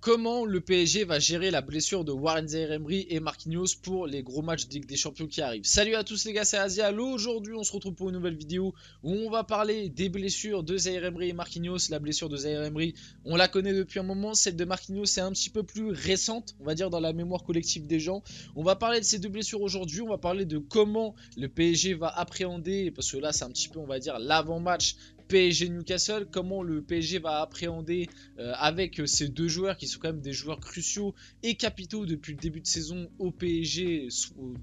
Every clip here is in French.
Comment le PSG va gérer la blessure de Warren Zaïre-Emery et Marquinhos pour les gros matchs de Ligue des Champions qui arrivent? Salut à tous les gars, c'est Azial. Aujourd'hui on se retrouve pour une nouvelle vidéo où on va parler des blessures de Zaïre-Emery et Marquinhos. La blessure de Zaïre-Emery, on la connaît depuis un moment, celle de Marquinhos c'est un petit peu plus récente, on va dire dans la mémoire collective des gens. On va parler de ces deux blessures aujourd'hui, on va parler de comment le PSG va appréhender, parce que là c'est un petit peu on va dire l'avant-match PSG Newcastle, comment le PSG va appréhender avec ces deux joueurs qui sont quand même des joueurs cruciaux et capitaux depuis le début de saison au PSG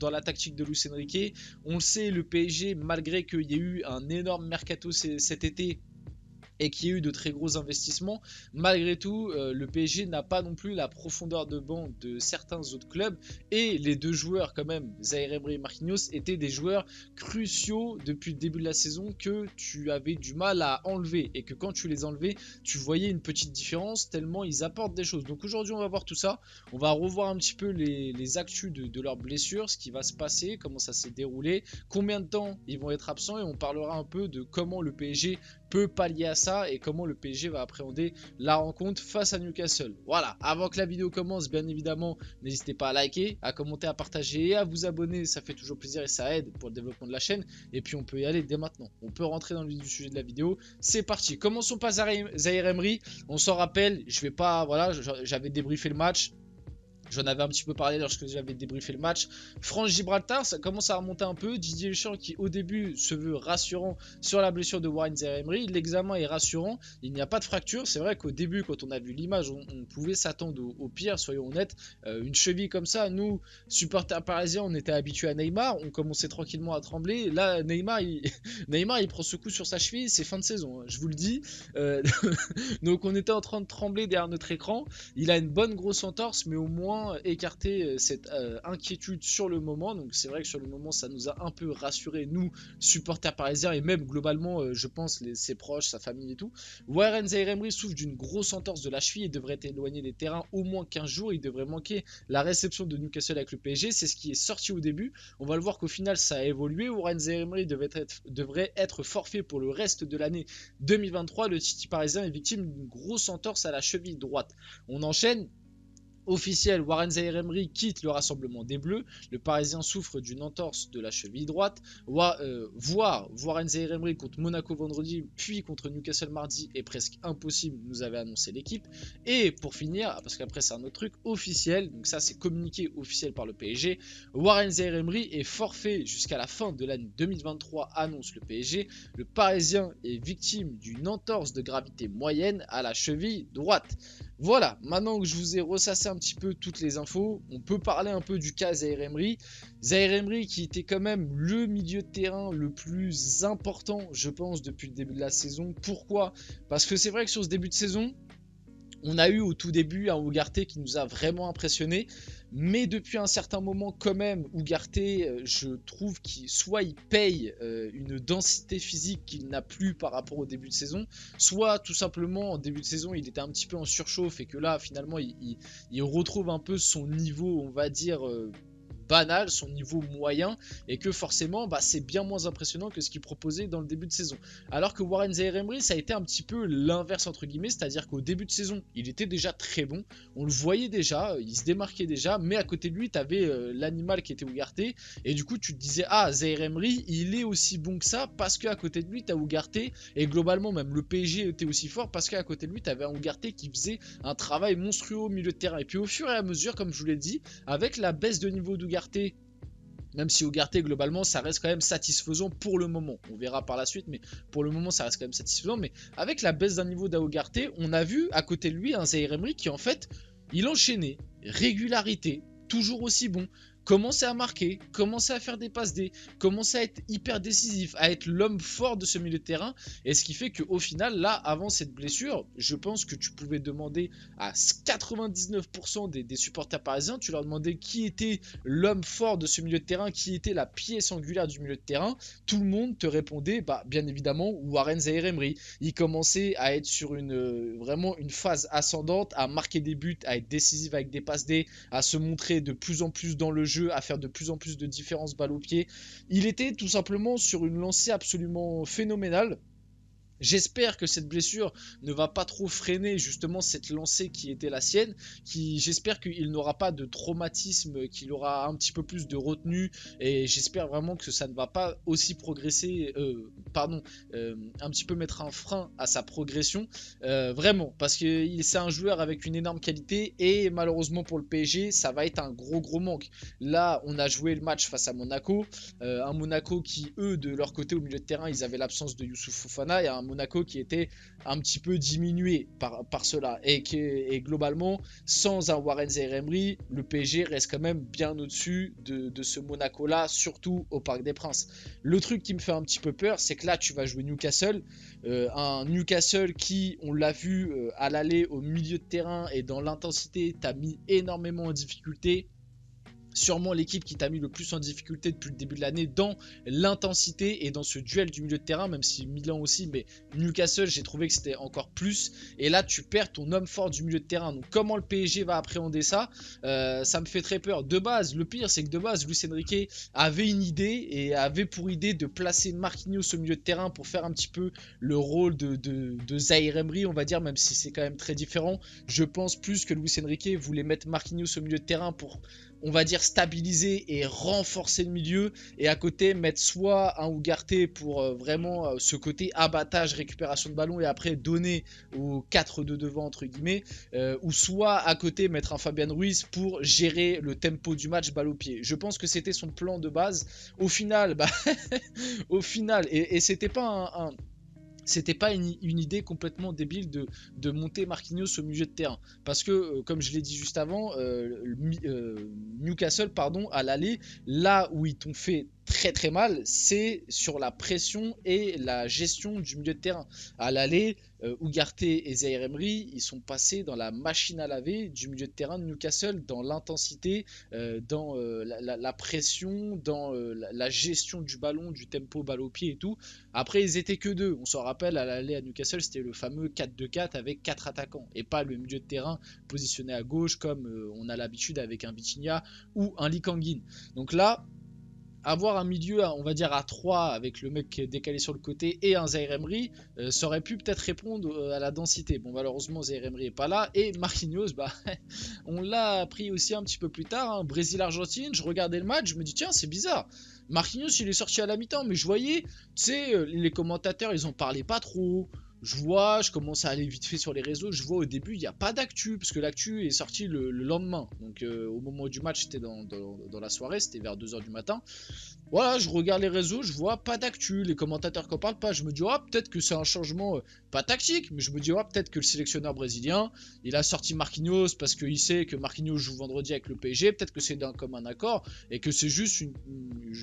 dans la tactique de Luis Enrique. On le sait, le PSG, malgré qu'il y ait eu un énorme mercato cet été et qu'il y ait eu de très gros investissements, malgré tout, le PSG n'a pas non plus la profondeur de banc de certains autres clubs, et les deux joueurs quand même, Zaïre-Emery et Marquinhos, étaient des joueurs cruciaux depuis le début de la saison que tu avais du mal à enlever, et que quand tu les enlevais, tu voyais une petite différence tellement ils apportent des choses. Donc aujourd'hui on va voir tout ça, on va revoir un petit peu les actus de leurs blessures, ce qui va se passer, comment ça s'est déroulé, combien de temps ils vont être absents, et on parlera un peu de comment le PSG peut pallier à ça et comment le PSG va appréhender la rencontre face à Newcastle. Voilà, avant que la vidéo commence, bien évidemment, n'hésitez pas à liker, à commenter, à partager et à vous abonner, ça fait toujours plaisir et ça aide pour le développement de la chaîne. Et puis on peut y aller dès maintenant, on peut rentrer dans le vif du sujet de la vidéo, c'est parti. Commençons par Zaïre-Emery, on s'en rappelle, je vais pas, voilà, j'avais débriefé le match. J'en avais un petit peu parlé lorsque j'avais débriefé le match. France-Gibraltar, ça commence à remonter un peu. Didier Deschamps qui au début se veut rassurant sur la blessure de Warren Zaïre-Emery. L'examen est rassurant, il n'y a pas de fracture. C'est vrai qu'au début quand on a vu l'image, on pouvait s'attendre au pire, soyons honnêtes. Une cheville comme ça, nous, supporters parisiens, on était habitués à Neymar. On commençait tranquillement à trembler. Là, Neymar, il prend ce coup sur sa cheville, c'est fin de saison, hein, je vous le dis. Donc on était en train de trembler derrière notre écran. Il a une bonne grosse entorse, mais au moins écarter cette inquiétude sur le moment. Donc c'est vrai que sur le moment ça nous a un peu rassuré, nous supporters parisiens, et même globalement je pense ses proches, sa famille et tout. Warren Zaïre-Emery souffre d'une grosse entorse de la cheville et devrait être éloigné des terrains au moins 15 jours. Il devrait manquer la réception de Newcastle avec le PSG, c'est ce qui est sorti au début. On va le voir qu'au final ça a évolué. Warren Zaïre-Emery devrait être forfait pour le reste de l'année 2023. Le Titi parisien est victime d'une grosse entorse à la cheville droite. On enchaîne. Officiel, Warren Zaïre-Emery quitte le rassemblement des Bleus. Le Parisien souffre d'une entorse de la cheville droite. Voir Warren Zaïre-Emery contre Monaco vendredi, puis contre Newcastle mardi est presque impossible, nous avait annoncé l'équipe. Et pour finir, parce qu'après c'est un autre truc officiel, donc ça c'est communiqué officiel par le PSG, Warren Zaïre-Emery est forfait jusqu'à la fin de l'année 2023, annonce le PSG. Le Parisien est victime d'une entorse de gravité moyenne à la cheville droite. Voilà, maintenant que je vous ai ressassé un petit peu toutes les infos, on peut parler un peu du cas Zaïre-Emery. Zaïre-Emery qui était quand même le milieu de terrain le plus important, je pense, depuis le début de la saison. Pourquoi? Parce que c'est vrai que sur ce début de saison, on a eu au tout début un Ugarte qui nous a vraiment impressionné, mais depuis un certain moment quand même, Ugarte, je trouve qu'il soit il paye une densité physique qu'il n'a plus par rapport au début de saison, soit tout simplement en début de saison il était un petit peu en surchauffe et que là finalement il retrouve un peu son niveau, on va dire banal, son niveau moyen, et que forcément c'est bien moins impressionnant que ce qu'il proposait dans le début de saison. Alors que Warren Zaïre-Emery, ça a été un petit peu l'inverse entre guillemets, c'est-à-dire qu'au début de saison il était déjà très bon, on le voyait déjà, il se démarquait déjà, mais à côté de lui tu avais l'animal qui était Ugarte, et du coup tu te disais ah Zaïre-Emery il est aussi bon que ça parce qu'à côté de lui tu as Ugarte, et globalement même le PSG était aussi fort parce qu'à côté de lui tu avais un Ugarte qui faisait un travail monstrueux au milieu de terrain. Et puis au fur et à mesure, comme je vous l'ai dit, avec la baisse de niveau d'Ugarte, même si Ugarte globalement ça reste quand même satisfaisant pour le moment, on verra par la suite, mais pour le moment ça reste quand même satisfaisant. Mais avec la baisse d'un niveau d'Ugarte, on a vu à côté de lui un Zaïre-Emery qui en fait il enchaînait régularité, toujours aussi bon, commençait à marquer, commençait à faire des passes D, commençait à être hyper décisif, à être l'homme fort de ce milieu de terrain. Et ce qui fait qu'au final, là, avant cette blessure, je pense que tu pouvais demander à 99% des supporters parisiens, tu leur demandais qui était l'homme fort de ce milieu de terrain, qui était la pièce angulaire du milieu de terrain. Tout le monde te répondait, bien évidemment, Warren Zaïre-Emery. Il commençait à être sur vraiment une phase ascendante, à marquer des buts, à être décisif avec des passes D, à se montrer de plus en plus dans le jeu, à faire de plus en plus de différences balles au pied. Il était tout simplement sur une lancée absolument phénoménale. J'espère que cette blessure ne va pas trop freiner justement cette lancée qui était la sienne. J'espère qu'il n'aura pas de traumatisme, qu'il aura un petit peu plus de retenue. Et j'espère vraiment que ça ne va pas aussi progresser, un petit peu mettre un frein à sa progression. Vraiment, parce que c'est un joueur avec une énorme qualité. Et malheureusement pour le PSG, ça va être un gros manque. Là, on a joué le match face à Monaco. Un Monaco qui, eux, de leur côté au milieu de terrain, ils avaient l'absence de Youssouf Fofana et un Monaco qui était un petit peu diminué par cela. Et globalement, sans un Warren Zaïre-Emery, le PSG reste quand même bien au-dessus de ce Monaco-là, surtout au Parc des Princes. Le truc qui me fait un petit peu peur, c'est que là, tu vas jouer Newcastle. Un Newcastle qui, on l'a vu à l'aller au milieu de terrain et dans l'intensité, t'a mis énormément en difficulté. Sûrement l'équipe qui t'a mis le plus en difficulté depuis le début de l'année dans l'intensité et dans ce duel du milieu de terrain, même si Milan aussi, mais Newcastle, j'ai trouvé que c'était encore plus. Et là, tu perds ton homme fort du milieu de terrain. Donc, comment le PSG va appréhender ça, ça me fait très peur. De base, le pire, c'est que de base, Luis Enrique avait une idée et avait pour idée de placer Marquinhos au milieu de terrain pour faire un petit peu le rôle de Zaïre Emery, on va dire, même si c'est quand même très différent. Je pense plus que Luis Enrique voulait mettre Marquinhos au milieu de terrain pour, on va dire, stabiliser et renforcer le milieu, et à côté mettre soit un Ugarte pour vraiment ce côté abattage, récupération de ballon et après donner aux 4 de devant entre guillemets, ou soit à côté mettre un Fabian Ruiz pour gérer le tempo du match balle au pied. Je pense que c'était son plan de base. Au final, au final, et c'était pas c'était pas une idée complètement débile de monter Marquinhos au milieu de terrain. Parce que, comme je l'ai dit juste avant, Newcastle, pardon, à l'aller, là où ils t'ont fait très mal, c'est sur la pression et la gestion du milieu de terrain. À l'aller, Ugarte et Zaïre Emery, ils sont passés dans la machine à laver du milieu de terrain de Newcastle, dans l'intensité, dans la pression, dans la gestion du ballon, du tempo balle au pied et tout. Après, ils étaient que deux. On s'en rappelle, à l'aller à Newcastle, c'était le fameux 4-2-4 avec 4 attaquants et pas le milieu de terrain positionné à gauche comme on a l'habitude avec un Vitinha ou un Lee Kang-in. Donc là, avoir un milieu, on va dire à 3 avec le mec décalé sur le côté et un Zaïre Emery, ça aurait pu peut-être répondre à la densité. Bon, malheureusement, Zaïre Emery est pas là. Et Marquinhos, on l'a appris aussi un petit peu plus tard. Hein, Brésil-Argentine, je regardais le match, je me dis, tiens, c'est bizarre. Marquinhos, il est sorti à la mi-temps, mais je voyais, tu sais, les commentateurs, ils en parlaient pas trop. Je commence à aller vite fait sur les réseaux, je vois au début il n'y a pas d'actu, parce que l'actu est sorti le lendemain, donc au moment du match c'était dans la soirée, c'était vers 2h du matin. Voilà, je regarde les réseaux, je vois pas d'actu, les commentateurs qu'en parlent pas, je me dis peut-être que c'est un changement, pas tactique, mais je me dis peut-être que le sélectionneur brésilien, il a sorti Marquinhos parce qu'il sait que Marquinhos joue vendredi avec le PSG, peut-être que c'est d'un commun accord, et que c'est juste,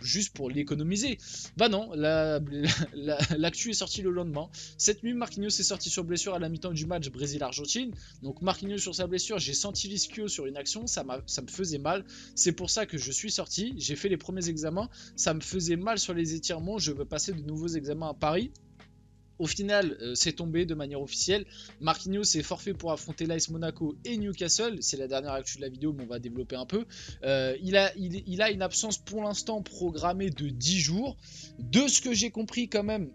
juste pour l'économiser. Bah non, l'actu est sortie le lendemain. Cette nuit, Marquinhos est sorti sur blessure à la mi-temps du match Brésil-Argentine, donc Marquinhos sur sa blessure, j'ai senti l'ischio sur une action, ça me faisait mal, c'est pour ça que je suis sorti, j'ai fait les premiers examens, ça me faisait mal sur les étirements, je veux passer de nouveaux examens à Paris. Au final, c'est tombé de manière officielle. Marquinhos est forfait pour affronter l'AS Monaco et Newcastle. C'est la dernière actu de la vidéo, mais on va développer un peu. Il a une absence pour l'instant programmée de 10 jours. De ce que j'ai compris quand même,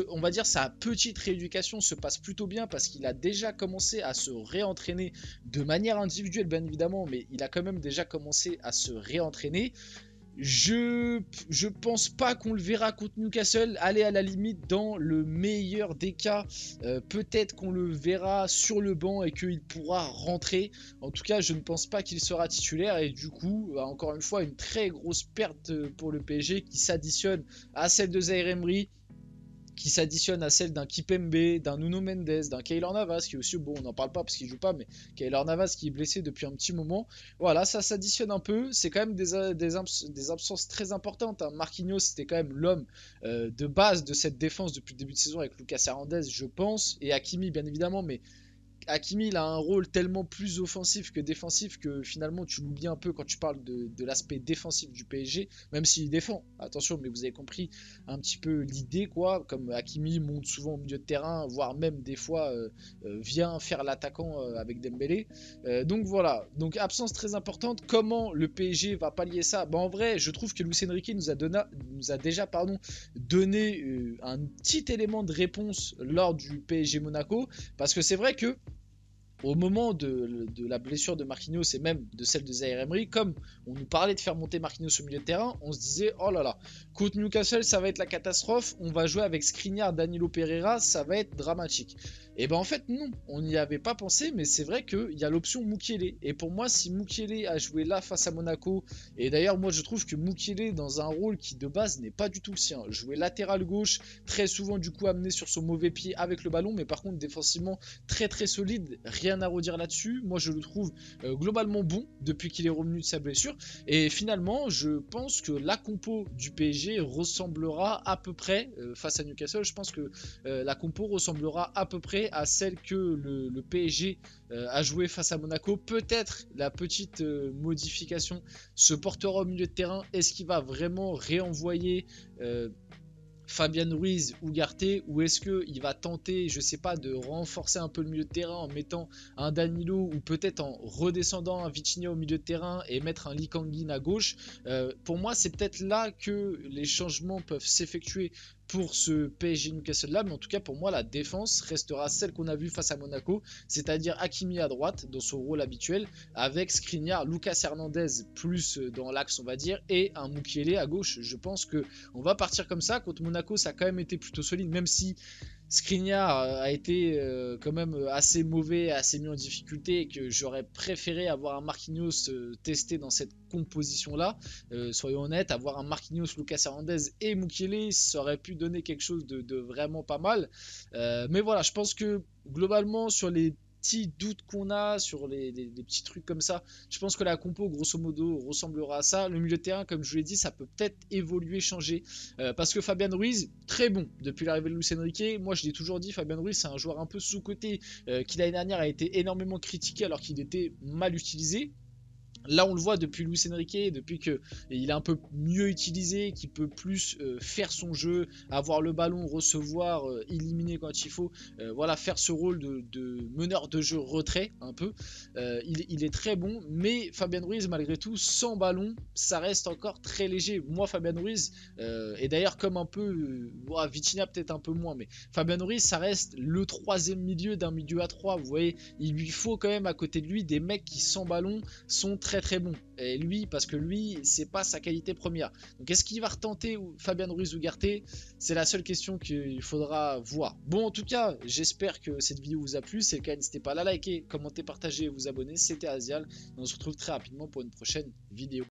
on va dire sa petite rééducation se passe plutôt bien parce qu'il a déjà commencé à se réentraîner de manière individuelle bien évidemment, mais il a quand même déjà commencé à se réentraîner. Je pense pas qu'on le verra contre Newcastle. Aller à la limite, dans le meilleur des cas, peut-être qu'on le verra sur le banc et qu'il pourra rentrer. En tout cas, je ne pense pas qu'il sera titulaire. Et du coup, encore une fois, une très grosse perte pour le PSG qui s'additionne à celle de Zaïre Emery, qui s'additionne à celle d'un Kipembe, d'un Nuno Mendes, d'un Keylor Navas, qui est aussi, bon, on n'en parle pas parce qu'il joue pas, mais Keylor Navas qui est blessé depuis un petit moment. Voilà, ça s'additionne un peu. C'est quand même des absences très importantes. Hein. Marquinhos, c'était quand même l'homme de base de cette défense depuis le début de saison avec Lucas Hernandez, je pense, et Hakimi, bien évidemment, mais Hakimi il a un rôle tellement plus offensif que défensif que finalement tu l'oublies un peu quand tu parles de l'aspect défensif du PSG, même s'il défend, attention, mais vous avez compris un petit peu l'idée quoi, comme Hakimi monte souvent au milieu de terrain, voire même des fois vient faire l'attaquant avec Dembélé. Donc voilà, donc absence très importante. Comment le PSG va pallier ça? En vrai, je trouve que Luis Enrique nous a déjà donné un petit élément de réponse lors du PSG Monaco, parce que c'est vrai que au moment de la blessure de Marquinhos et même de celle de Zaïre Emery, comme on nous parlait de faire monter Marquinhos au milieu de terrain, on se disait oh là là, contre Newcastle ça va être la catastrophe, on va jouer avec Skriniar, Danilo Pereira, ça va être dramatique. Et en fait non, on n'y avait pas pensé, mais c'est vrai qu'il y a l'option Mukiele. Et pour moi, si Mukiele a joué là face à Monaco, et d'ailleurs moi je trouve que Mukiele dans un rôle qui de base n'est pas du tout le sien, jouer latéral gauche, très souvent du coup amené sur son mauvais pied avec le ballon, mais par contre défensivement très très solide, rien à redire là-dessus. Moi je le trouve globalement bon depuis qu'il est revenu de sa blessure, et finalement je pense que la compo du PSG ressemblera à peu près face à Newcastle. Je pense que la compo ressemblera à peu près à celle que le PSG a joué face à Monaco. Peut-être la petite modification se portera au milieu de terrain. Est-ce qu'il va vraiment réenvoyer Fabian Ruiz ou Ugarte, ou est-ce qu'il va tenter, je sais pas, de renforcer un peu le milieu de terrain en mettant un Danilo, ou peut-être en redescendant un Vitinha au milieu de terrain et mettre un Lee Kangin à gauche. Pour moi c'est peut-être là que les changements peuvent s'effectuer pour ce PSG Newcastle là, mais en tout cas pour moi la défense restera celle qu'on a vue face à Monaco, c'est-à-dire Hakimi à droite dans son rôle habituel, avec Skriniar, Lucas Hernandez plus dans l'axe on va dire, et un Mukiele à gauche. Je pense que on va partir comme ça. Contre Monaco ça a quand même été plutôt solide, même si Skriniar a été quand même assez mauvais, assez mis en difficulté, et que j'aurais préféré avoir un Marquinhos testé dans cette composition là, soyons honnêtes. Avoir un Marquinhos, Lucas Hernandez et Mukiele, ça aurait pu donner quelque chose de vraiment pas mal, mais voilà, je pense que globalement sur les petits doutes qu'on a, sur les petits trucs comme ça, je pense que la compo grosso modo ressemblera à ça. Le milieu de terrain, comme je vous l'ai dit, ça peut peut-être évoluer, changer, parce que Fabian Ruiz, très bon depuis l'arrivée de Luis Enrique. Moi je l'ai toujours dit, Fabian Ruiz c'est un joueur un peu sous-coté, qui l'année dernière a été énormément critiqué alors qu'il était mal utilisé. Là on le voit depuis Luis Enrique, depuis qu'il est un peu mieux utilisé, qu'il peut plus faire son jeu, avoir le ballon, recevoir, éliminer quand il faut, voilà, faire ce rôle de meneur de jeu retrait un peu. Il est très bon, mais Fabian Ruiz malgré tout sans ballon ça reste encore très léger. Moi Fabian Ruiz, et d'ailleurs comme un peu Vitinha peut-être un peu moins, mais Fabian Ruiz ça reste le troisième milieu d'un milieu à 3, vous voyez, il lui faut quand même à côté de lui des mecs qui sans ballon sont très bon, et lui, parce que lui c'est pas sa qualité première. Donc est-ce qu'il va retenter Fabian Ruiz ou Ugarte? C'est la seule question qu'il faudra voir. Bon, en tout cas j'espère que cette vidéo vous a plu. Si c'est le cas, n'hésitez pas à la liker, commenter, partager et vous abonner. C'était Azial et on se retrouve très rapidement pour une prochaine vidéo.